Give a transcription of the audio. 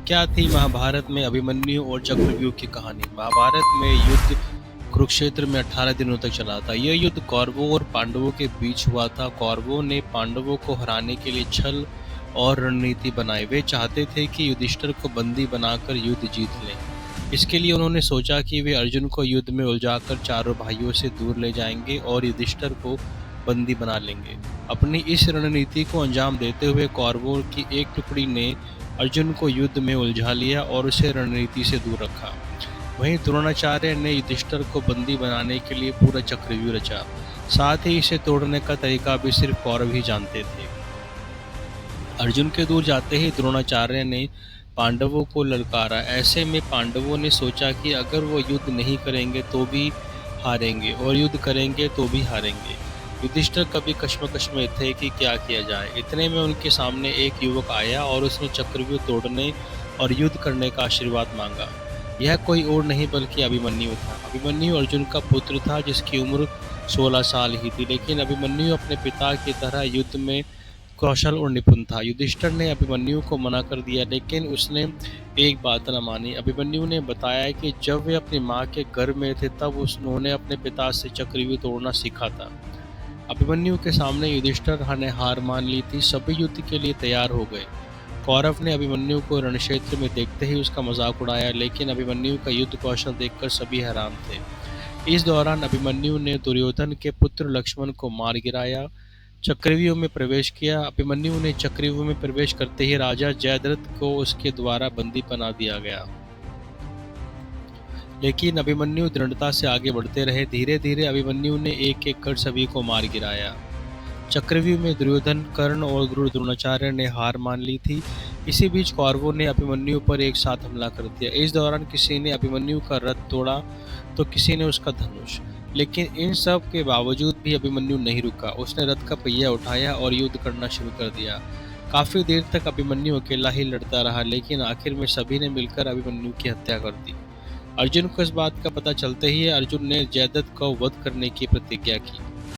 क्या थी महाभारत में अभिमन्यु और चक्रव्यूह की कहानी। महाभारत में युद्ध कुरुक्षेत्र में 18 दिनों तक चला था। यह युद्ध कौरवों और पांडवों के बीच हुआ था। कौरवों ने पांडवों को हराने के लिए छल और रणनीति बनाई। वे चाहते थे कि युधिष्ठिर को बंदी बनाकर युद्ध जीत लें। इसके लिए उन्होंने सोचा कि वे अर्जुन को युद्ध में उलझाकर चारों भाइयों से दूर ले जाएंगे और युधिष्ठिर को बंदी बना लेंगे। अपनी इस रणनीति को अंजाम देते हुए कौरवों की एक टुकड़ी ने अर्जुन को युद्ध में उलझा लिया और उसे रणनीति से दूर रखा। वहीं द्रोणाचार्य ने युधिष्ठिर को बंदी बनाने के लिए पूरा चक्रव्यूह रचा। साथ ही इसे तोड़ने का तरीका भी सिर्फ कौरव ही जानते थे। अर्जुन के दूर जाते ही द्रोणाचार्य ने पांडवों को ललकारा। ऐसे में पांडवों ने सोचा कि अगर वो युद्ध नहीं करेंगे तो भी हारेंगे और युद्ध करेंगे तो भी हारेंगे। युधिष्ठिर कभी कश्मकश में थे कि क्या किया जाए। इतने में उनके सामने एक युवक आया और उसने चक्रव्यूह तोड़ने और युद्ध करने का आशीर्वाद मांगा। यह कोई और नहीं बल्कि अभिमन्यु था। अभिमन्यु अर्जुन का पुत्र था जिसकी उम्र 16 साल ही थी, लेकिन अभिमन्यु अपने पिता की तरह युद्ध में कौशल और निपुण था। युधिष्ठिर ने अभिमन्यु को मना कर दिया, लेकिन उसने एक बात न मानी। अभिमन्यु ने बताया कि जब वे अपनी माँ के गर्भ में थे तब उन्होंने अपने पिता से चक्रव्यूह तोड़ना सीखा था। अभिमन्यु के सामने युधिष्ठिर ने हार मान ली थी। सभी युद्ध के लिए तैयार हो गए। कौरव ने अभिमन्यु को रणक्षेत्र में देखते ही उसका मजाक उड़ाया, लेकिन अभिमन्यु का युद्ध कौशल देखकर सभी हैरान थे। इस दौरान अभिमन्यु ने दुर्योधन के पुत्र लक्ष्मण को मार गिराया, चक्रव्यूह में प्रवेश किया। अभिमन्यु ने चक्रव्यूह में प्रवेश करते ही राजा जयद्रथ को उसके द्वारा बंदी बना दिया गया, लेकिन अभिमन्यु दृढ़ता से आगे बढ़ते रहे। धीरे धीरे अभिमन्यु ने एक एक कर सभी को मार गिराया। चक्रव्यूह में दुर्योधन, कर्ण और गुरु द्रोणाचार्य ने हार मान ली थी। इसी बीच कौरवों ने अभिमन्यु पर एक साथ हमला कर दिया। इस दौरान किसी ने अभिमन्यु का रथ तोड़ा तो किसी ने उसका धनुष, लेकिन इन सब के बावजूद भी अभिमन्यु नहीं रुका। उसने रथ का पहिया उठाया और युद्ध करना शुरू कर दिया। काफी देर तक अभिमन्यु अकेला ही लड़ता रहा, लेकिन आखिर में सभी ने मिलकर अभिमन्यु की हत्या कर दी। अर्जुन को इस बात का पता चलते ही अर्जुन ने जयद्रथ को वध करने की प्रतिज्ञा की।